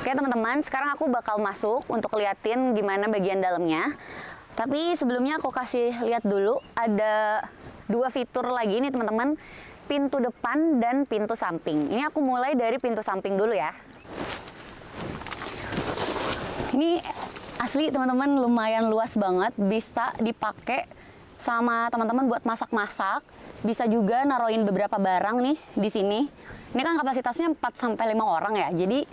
Oke teman-teman, sekarang aku bakal masuk untuk liatin gimana bagian dalamnya. Tapi sebelumnya aku kasih lihat dulu, ada dua fitur lagi nih teman-teman, pintu depan dan pintu samping. Ini aku mulai dari pintu samping dulu ya. Ini asli teman-teman lumayan luas banget, bisa dipakai sama teman-teman buat masak-masak. Bisa juga naruhin beberapa barang nih di sini. Ini kan kapasitasnya 4-5 orang ya, jadi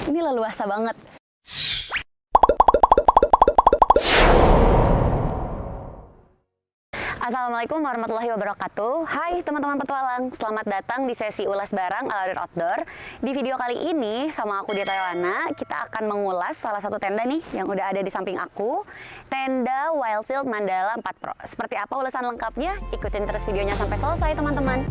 ini leluasa banget. Assalamualaikum warahmatullahi wabarakatuh. Hai teman-teman petualang, selamat datang di sesi ulas barang ala outdoor. Di video kali ini sama aku Dita Yohana, kita akan mengulas salah satu tenda nih yang udah ada di samping aku, tenda Wildseed Mandala 4 Pro. Seperti apa ulasan lengkapnya? Ikutin terus videonya sampai selesai teman-teman.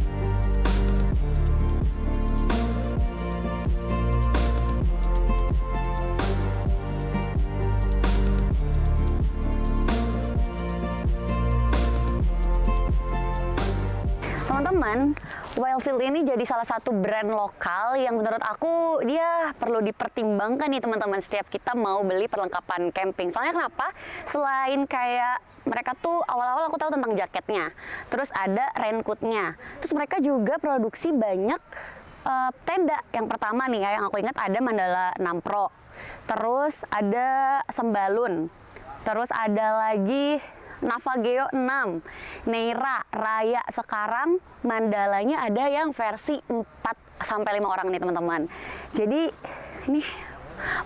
Teman-teman, Wildseed ini jadi salah satu brand lokal yang menurut aku dia perlu dipertimbangkan nih teman-teman setiap kita mau beli perlengkapan camping. Soalnya kenapa? Selain kayak mereka tuh awal-awal aku tahu tentang jaketnya, terus ada raincoatnya, terus mereka juga produksi banyak tenda. Yang pertama nih ya, yang aku ingat ada Mandala 6 Pro, terus ada Sembalun, terus ada lagi Navageo 6, Neira, Raya. Sekarang Mandalanya ada yang versi 4-5 orang nih teman-teman. Jadi ini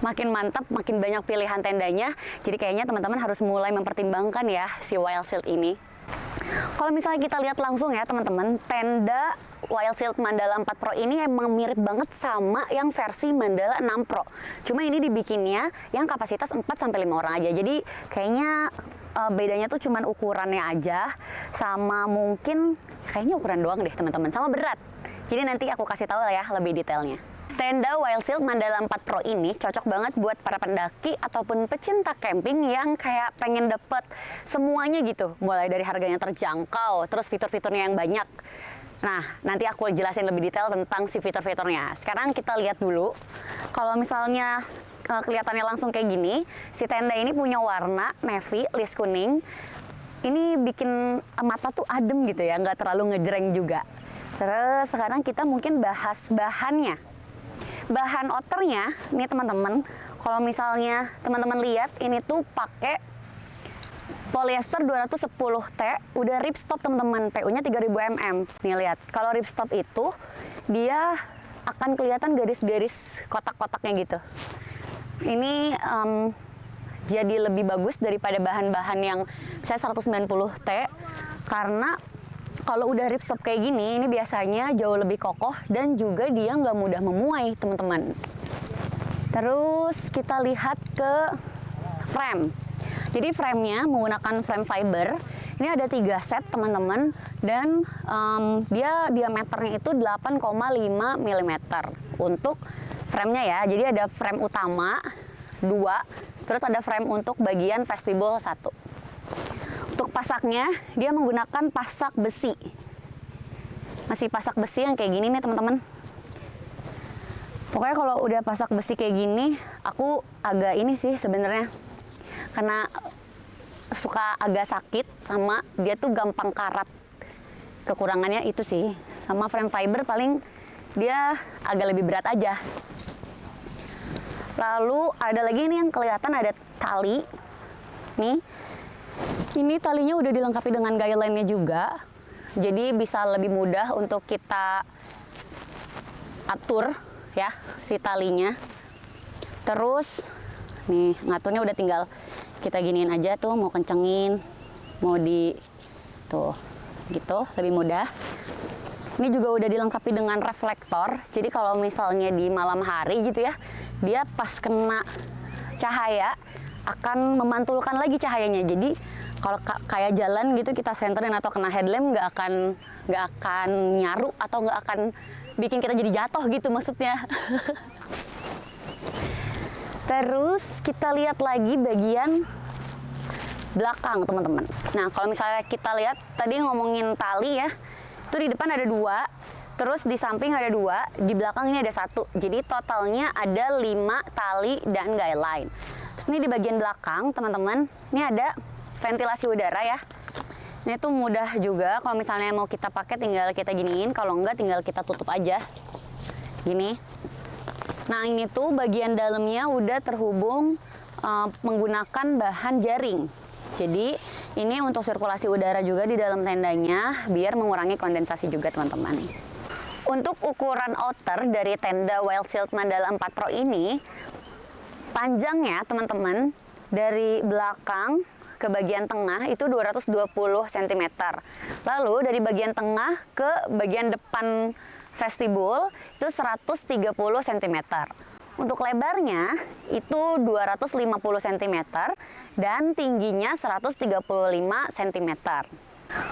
makin mantap, makin banyak pilihan tendanya. Jadi kayaknya teman-teman harus mulai mempertimbangkan ya si Wildseed ini. Kalau misalnya kita lihat langsung ya teman-teman, tenda Wildseed Mandala 4 Pro ini emang mirip banget sama yang versi Mandala 6 Pro. Cuma ini dibikinnya yang kapasitas 4-5 orang aja. Jadi kayaknya bedanya tuh cuman ukurannya aja, sama mungkin kayaknya ukuran doang deh teman-teman, sama berat. Jadi nanti aku kasih tahu ya lebih detailnya. Tenda Wildseed Mandala 4 Pro ini cocok banget buat para pendaki ataupun pecinta camping yang kayak pengen dapet semuanya gitu. Mulai dari harganya terjangkau, terus fitur-fiturnya yang banyak. Nah, nanti aku jelasin lebih detail tentang si fitur-fiturnya. Sekarang kita lihat dulu. Kalau misalnya kelihatannya langsung kayak gini, si tenda ini punya warna navy, list kuning. Ini bikin mata tuh adem gitu ya, nggak terlalu ngejreng juga. Terus sekarang kita mungkin bahas bahannya. Bahan outernya nih teman-teman, kalau misalnya teman-teman lihat ini tuh pakai polyester 210T, udah ripstop teman-teman, PU-nya 3000 mm. Nih lihat, kalau ripstop itu dia akan kelihatan garis-garis kotak-kotaknya gitu. Ini jadi lebih bagus daripada bahan-bahan yang saya 190T, karena kalau udah ripstop kayak gini, ini biasanya jauh lebih kokoh dan juga dia nggak mudah memuai teman-teman. Terus kita lihat ke frame. Jadi framenya menggunakan frame fiber. Ini ada 3 set teman-teman, dan dia diameternya itu 8,5 mm untuk framenya ya. Jadi ada frame utama 2, terus ada frame untuk bagian vestibul 1. Untuk pasaknya dia menggunakan pasak besi. Masih pasak besi yang kayak gini nih teman-teman. Pokoknya kalau udah pasak besi kayak gini, aku agak ini sih sebenarnya, karena suka agak sakit, sama dia tuh gampang karat. Kekurangannya itu sih. Sama frame fiber paling dia agak lebih berat aja. Lalu ada lagi nih yang kelihatan ada tali. Nih, ini talinya udah dilengkapi dengan guideline-nya juga. Jadi bisa lebih mudah untuk kita atur ya si talinya. Terus nih ngaturnya udah tinggal kita giniin aja tuh, mau kencengin, mau di tuh gitu, lebih mudah. Ini juga udah dilengkapi dengan reflektor. Jadi kalau misalnya di malam hari gitu ya, dia pas kena cahaya akan memantulkan lagi cahayanya. Jadi kalau kayak jalan gitu kita senterin atau kena headlamp nggak akan nyaru atau nggak akan bikin kita jadi jatuh gitu maksudnya. Terus kita lihat lagi bagian belakang teman-teman. Nah kalau misalnya kita lihat tadi ngomongin tali ya, itu di depan ada 2, terus di samping ada 2, di belakang ini ada 1. Jadi totalnya ada 5 tali dan guy line. Terus ini di bagian belakang teman-teman, ini ada ventilasi udara ya. Ini tuh mudah juga, kalau misalnya mau kita pakai tinggal kita giniin, kalau enggak tinggal kita tutup aja. Gini. Nah ini tuh bagian dalamnya udah terhubung menggunakan bahan jaring. Jadi ini untuk sirkulasi udara juga di dalam tendanya biar mengurangi kondensasi juga teman-teman. Untuk ukuran outer dari tenda Wild Shield Mandala 4 Pro ini, panjangnya teman-teman dari belakang ke bagian tengah itu 220 cm. Lalu dari bagian tengah ke bagian depan vestibul itu 130 cm. Untuk lebarnya itu 250 cm dan tingginya 135 cm.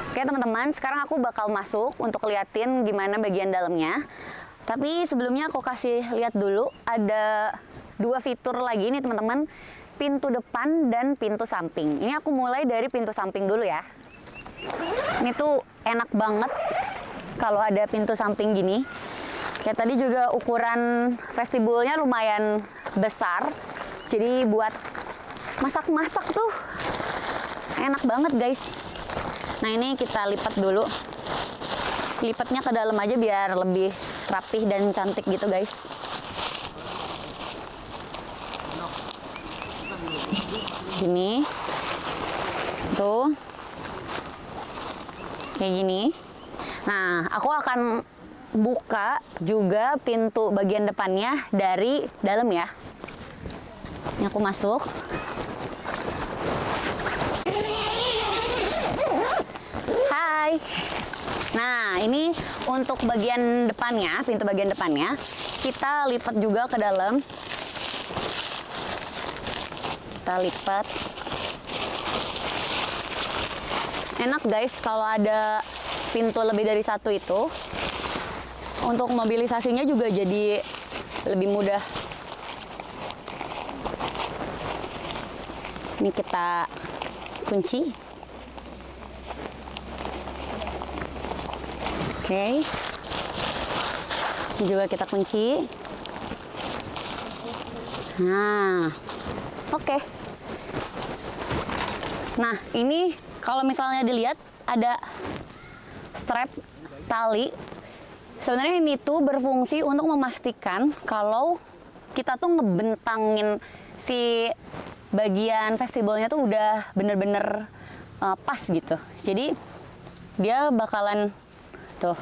Oke teman-teman, sekarang aku bakal masuk untuk liatin gimana bagian dalamnya. Tapi sebelumnya aku kasih lihat dulu ada 2 fitur lagi nih teman-teman, pintu depan dan pintu samping. Ini aku mulai dari pintu samping dulu ya. Ini tuh enak banget kalau ada pintu samping gini. Kayak tadi juga ukuran vestibulnya lumayan besar, jadi buat masak-masak tuh enak banget guys. Nah ini kita lipat dulu, lipatnya ke dalam aja biar lebih rapih dan cantik gitu guys. Gini, tuh kayak gini. Nah aku akan buka juga pintu bagian depannya dari dalam ya. Ini aku masuk. Hai. Nah, ini untuk bagian depannya, pintu bagian depannya, kita lipat juga ke dalam. Kita lipat. Enak guys kalau ada pintu lebih dari 1 itu. Untuk mobilisasinya juga jadi lebih mudah. Ini kita kunci. Oke. Ini juga kita kunci. Nah, oke. Nah, ini kalau misalnya dilihat ada strap tali. Sebenarnya ini tuh berfungsi untuk memastikan kalau kita tuh ngebentangin si bagian vestibulnya tuh udah bener-bener pas gitu. Jadi dia bakalan tuh.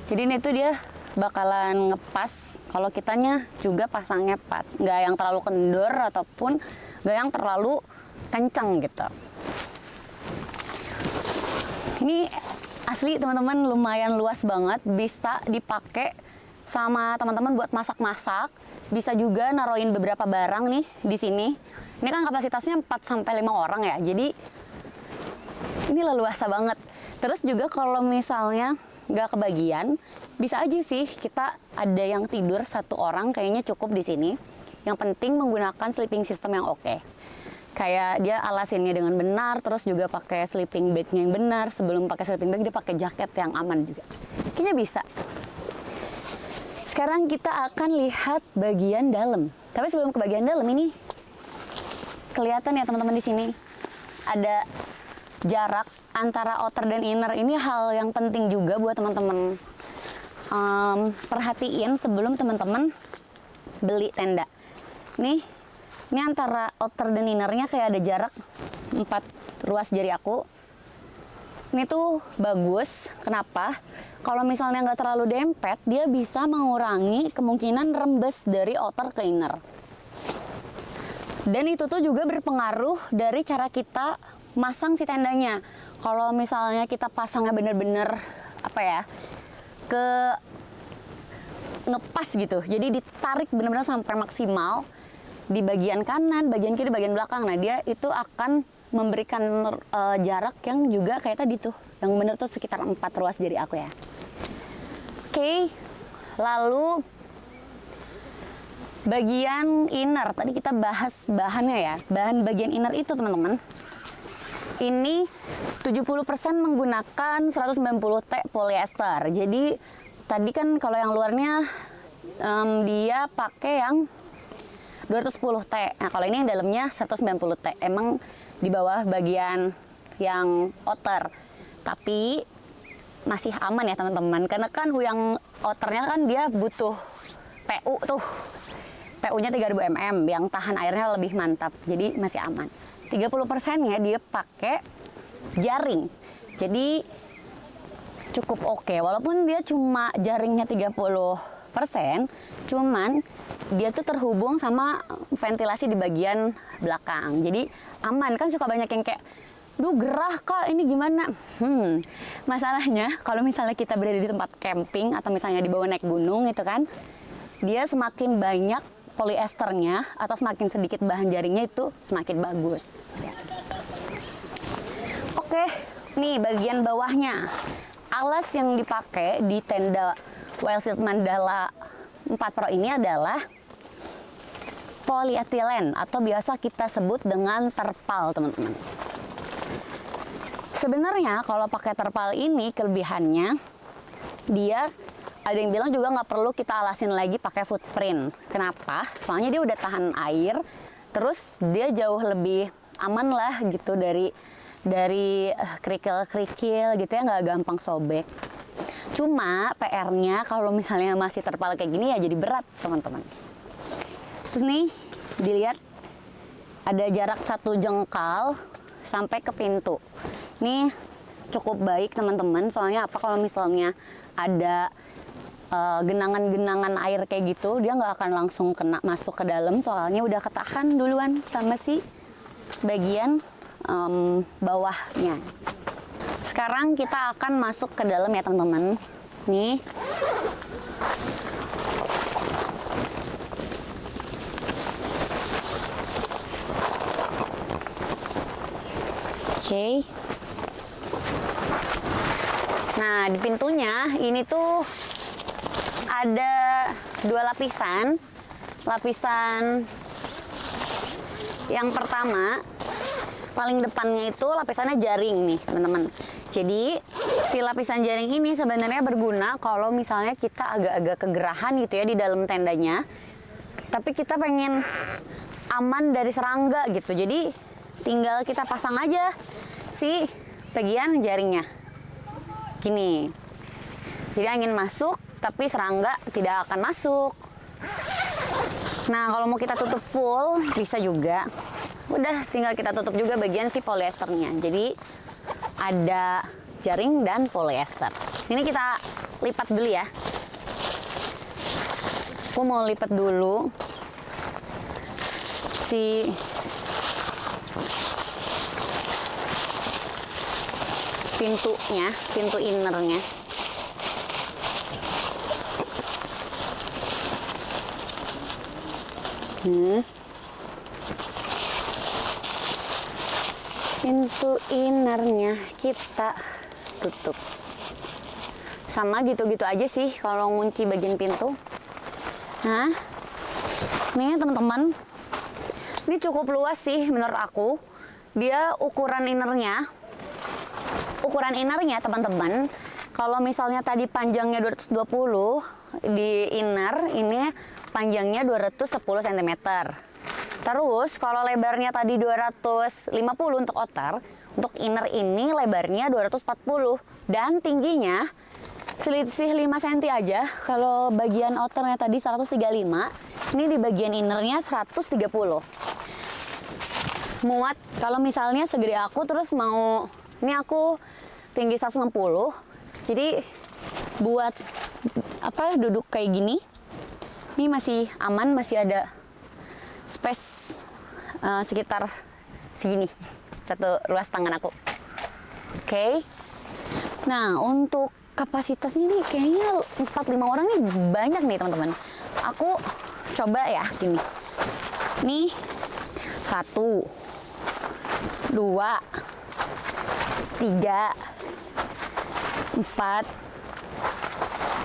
Jadi ini tuh dia bakalan ngepas kalau kitanya juga pasangnya pas, nggak yang terlalu kendor ataupun nggak yang terlalu kencang gitu. Ini asli teman-teman lumayan luas banget, bisa dipakai sama teman-teman buat masak-masak, bisa juga naruhin beberapa barang nih di sini. Ini kan kapasitasnya 4-5 orang ya, jadi ini leluasa banget. Terus juga kalau misalnya nggak kebagian, bisa aja sih kita ada yang tidur 1 orang kayaknya cukup di sini. Yang penting menggunakan sleeping system yang oke. Kayak dia alasinnya dengan benar, terus juga pakai sleeping bag-nya yang benar. Sebelum pakai sleeping bag dia pakai jaket yang aman juga. Kayaknya bisa. Sekarang kita akan lihat bagian dalam. Tapi sebelum ke bagian dalam ini kelihatan ya teman-teman di sini ada jarak antara outer dan inner. Ini hal yang penting juga buat teman-teman perhatiin sebelum teman-teman beli tenda. Ini antara outer dan innernya kayak ada jarak 4 ruas jari aku. Ini tuh bagus. Kenapa? Kalau misalnya nggak terlalu dempet, dia bisa mengurangi kemungkinan rembes dari outer ke inner. Dan itu tuh juga berpengaruh dari cara kita masang si tendanya. Kalau misalnya kita pasangnya bener-bener apa ya, ke ngepas gitu. Jadi ditarik bener-bener sampai maksimal. Di bagian kanan, bagian kiri, bagian belakang. Nah dia itu akan memberikan jarak yang juga kayak tadi tuh, yang bener tuh sekitar 4 ruas jari aku ya. Oke, lalu bagian inner. Tadi kita bahas bahannya ya, bahan bagian inner itu teman-teman. Ini 70% menggunakan 190 T polyester. Jadi tadi kan kalau yang luarnya dia pakai yang 210 T. Nah, kalau ini yang dalamnya 190 T. Emang di bawah bagian yang outer. Tapi masih aman ya teman-teman. Karena kan yang outernya kan dia butuh PU tuh. PU-nya 3000 mm yang tahan airnya lebih mantap. Jadi masih aman. 30%-nya dia pakai jaring. Jadi cukup oke. Walaupun dia cuma jaringnya 30%, cuman dia tuh terhubung sama ventilasi di bagian belakang. Jadi aman. Kan suka banyak yang kayak, duh gerah kak, ini gimana? Masalahnya kalau misalnya kita berada di tempat camping atau misalnya di bawah naik gunung itu kan, dia semakin banyak polyesternya atau semakin sedikit bahan jaringnya itu semakin bagus. Oke, nih bagian bawahnya. Alas yang dipakai di tenda Wildseed Mandala 4 Pro ini adalah polyethylene atau biasa kita sebut dengan terpal, teman-teman. Sebenarnya kalau pakai terpal ini kelebihannya dia ada yang bilang juga nggak perlu kita alasin lagi pakai footprint. Kenapa? Soalnya dia udah tahan air, terus dia jauh lebih aman lah gitu dari kerikil-kerikil gitu ya, nggak gampang sobek. Cuma PR-nya kalau misalnya masih terpal kayak gini ya jadi berat teman-teman. Terus nih dilihat ada jarak 1 jengkal sampai ke pintu. Ini cukup baik teman-teman, soalnya apa, kalau misalnya ada genangan-genangan air kayak gitu dia nggak akan langsung kena masuk ke dalam, soalnya udah ketahan duluan sama si bagian bawahnya. Sekarang kita akan masuk ke dalam ya teman-teman. Nih oke. Nah, di pintunya ini tuh ada 2 lapisan. Lapisan yang pertama, paling depannya itu lapisannya jaring nih, teman-teman. Jadi, si lapisan jaring ini sebenarnya berguna kalau misalnya kita agak-agak kegerahan gitu ya di dalam tendanya. Tapi kita pengen aman dari serangga gitu. Jadi, tinggal kita pasang aja si bagian jaringnya. Gini. Jadi angin masuk, tapi serangga tidak akan masuk. Nah, kalau mau kita tutup full, bisa juga. Udah, tinggal kita tutup juga bagian si polyesternya. Jadi, ada jaring dan polyester. Ini kita lipat dulu ya. Aku mau lipat dulu si pintunya, pintu innernya. Pintu innernya kita tutup. Sama gitu-gitu aja sih kalau ngunci bagian pintu. Nah, nih teman-teman, ini cukup luas sih menurut aku. Dia ukuran innernya teman-teman, kalau misalnya tadi panjangnya 220 di inner, ini panjangnya 210 cm. Terus kalau lebarnya tadi 250 untuk outer, untuk inner ini lebarnya 240 dan tingginya selisih 5 cm aja. Kalau bagian outernya tadi 135, ini di bagian innernya 130. Muat kalau misalnya segede aku, terus mau, ini aku tinggi 160, jadi buat apa, duduk kayak gini ini masih aman, masih ada space sekitar segini, satu ruas tangan aku. Oke. Nah, untuk kapasitas ini kayaknya 4-5 orang nih banyak nih teman-teman. Aku coba ya gini. Nih 1, 2, 3, 4,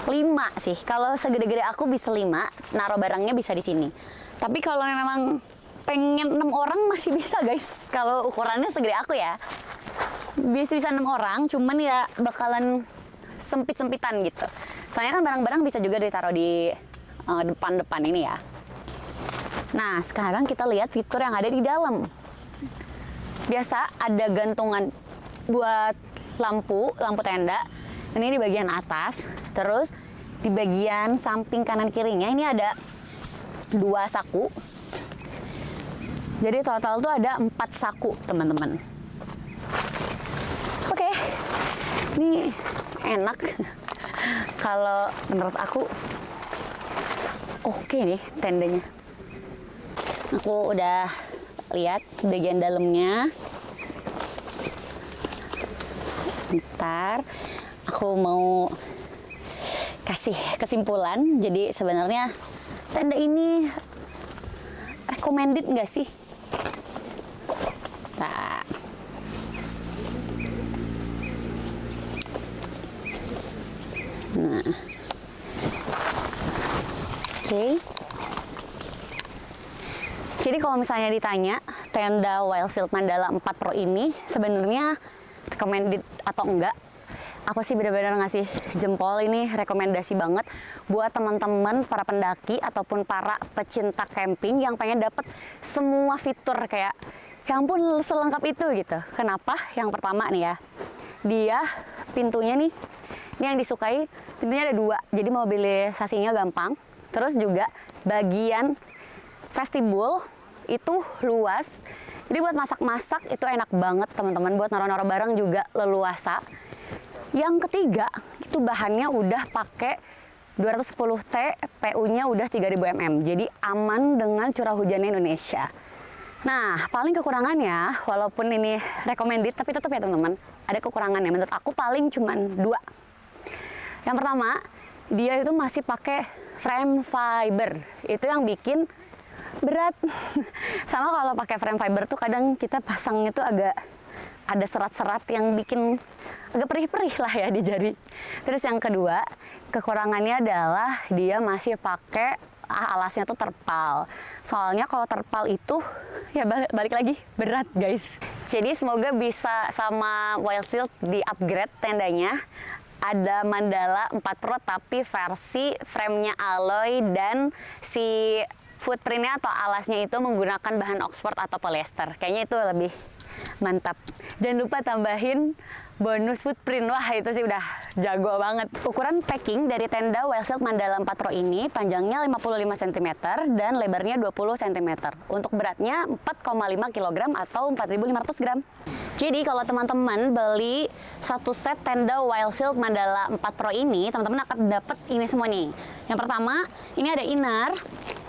5 sih. Kalau segede-gede aku bisa 5, naruh barangnya bisa di sini. Tapi kalau memang pengen 6 orang masih bisa guys. Kalau ukurannya segede aku ya. bisa 6 orang, cuman ya bakalan sempit-sempitan gitu. Soalnya kan barang-barang bisa juga ditaruh di depan-depan ini ya. Nah, sekarang kita lihat fitur yang ada di dalam. Biasa ada gantungan buat lampu tenda. Ini di bagian atas. Terus di bagian samping kanan kirinya ini ada 2 saku. Jadi total tuh ada 4 saku, teman-teman. Oke, ini enak. Kalau menurut aku oke nih tendanya. Aku udah lihat bagian dalamnya. Sebentar, aku mau kasih kesimpulan. Jadi sebenarnya tenda ini recommended nggak sih? Nah, oke. Jadi kalau misalnya ditanya tenda Wildseed Mandala 4 Pro ini sebenarnya recommended atau enggak, aku sih benar-benar ngasih jempol. Ini rekomendasi banget buat teman-teman para pendaki ataupun para pecinta camping yang pengen dapet semua fitur kayak ya ampun selengkap itu gitu. Kenapa? Yang pertama nih ya, dia pintunya nih, ini yang disukai pintunya ada 2, jadi mobilisasinya gampang. Terus juga bagian vestibul itu luas, jadi buat masak-masak itu enak banget teman-teman. Buat naruh-naruh barang juga leluasa. Yang ketiga, itu bahannya udah pakai 210T, PU-nya udah 3000 mm, jadi aman dengan curah hujannya Indonesia. Nah, paling kekurangannya, walaupun ini recommended, tapi tetap ya teman-teman, ada kekurangannya. Menurut aku paling cuman 2. Yang pertama, dia itu masih pakai frame fiber, itu yang bikin berat. Sama kalau pakai frame fiber tuh kadang kita pasangnya tuh agak ada serat-serat yang bikin agak perih-perih lah ya di jari. Terus yang kedua, kekurangannya adalah dia masih pakai alasnya tuh terpal. Soalnya kalau terpal itu ya balik lagi berat guys. Jadi semoga bisa sama Wildseed di upgrade tendanya. Ada Mandala 4 Pro tapi versi framenya alloy dan si footprintnya atau alasnya itu menggunakan bahan Oxford atau polyester. Kayaknya itu lebih mantap. Jangan lupa tambahin bonus footprint. Wah, itu sih udah jago banget. Ukuran packing dari tenda Wildseed Mandala 4 Pro ini panjangnya 55 cm dan lebarnya 20 cm. Untuk beratnya 4,5 kg atau 4.500 gram. Jadi kalau teman-teman beli satu set tenda Wildseed Mandala 4 Pro ini, teman-teman akan dapat ini semua nih. Yang pertama, ini ada inner,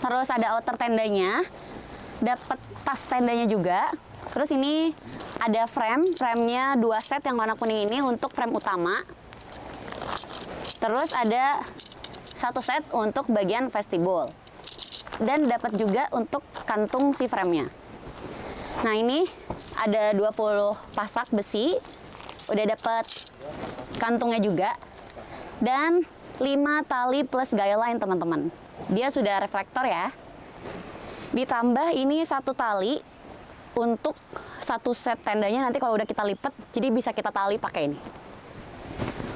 terus ada outer tendanya, dapat tas tendanya juga. Terus ini ada frame-nya 2 set yang warna kuning ini untuk frame utama. Terus ada 1 set untuk bagian vestibul. Dan dapat juga untuk kantung si frame-nya. Nah, ini ada 20 pasak besi, udah dapat kantungnya juga, dan 5 tali plus guideline teman-teman. Dia sudah reflektor ya. Ditambah ini 1 tali untuk 1 set tendanya nanti kalau udah kita lipat, jadi bisa kita tali pakai ini.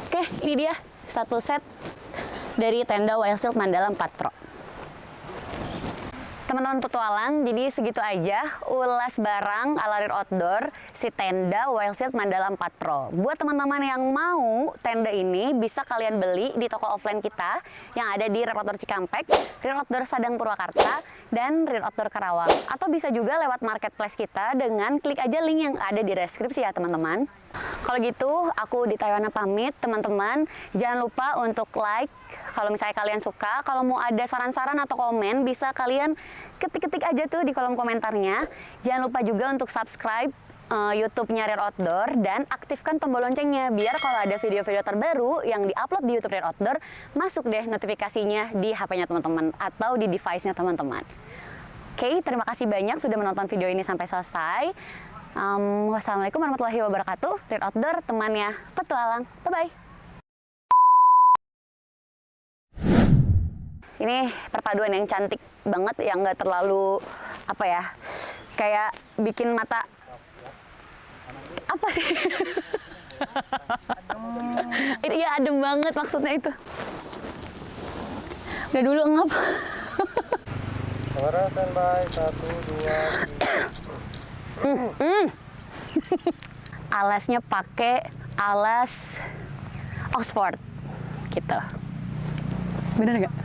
Oke, ini dia 1 set dari tenda Wildseed Mandala 4 Pro. Teman-teman petualang, jadi segitu aja ulas barang ala Real Outdoor si tenda Wildseed Mandala 4 Pro. Buat teman-teman yang mau tenda ini bisa kalian beli di toko offline kita yang ada di Real Outdoor Cikampek, Real Outdoor Sadang Purwakarta, dan Real Outdoor Karawang. Atau bisa juga lewat marketplace kita dengan klik aja link yang ada di deskripsi ya teman-teman. Kalau gitu, aku di Taiwan pamit teman-teman. Jangan lupa untuk like kalau misalnya kalian suka. Kalau mau ada saran-saran atau komen, bisa kalian ketik-ketik aja tuh di kolom komentarnya. Jangan lupa juga untuk subscribe YouTube-nya Real Outdoor dan aktifkan tombol loncengnya biar kalau ada video-video terbaru yang diupload di YouTube Real Outdoor, masuk deh notifikasinya di HP-nya teman-teman atau di device-nya teman-teman. Oke, terima kasih banyak sudah menonton video ini sampai selesai. Wassalamualaikum warahmatullahi wabarakatuh. Real Outdoor, temannya petualang. Bye-bye. Ini perpaduan yang cantik banget, yang nggak terlalu apa ya, kayak bikin mata apa sih? Iya adem banget maksudnya itu. Udah dulu ngap. Kamera standby 1, 2, 3. Alasnya pakai alas Oxford gitu. Bener nggak?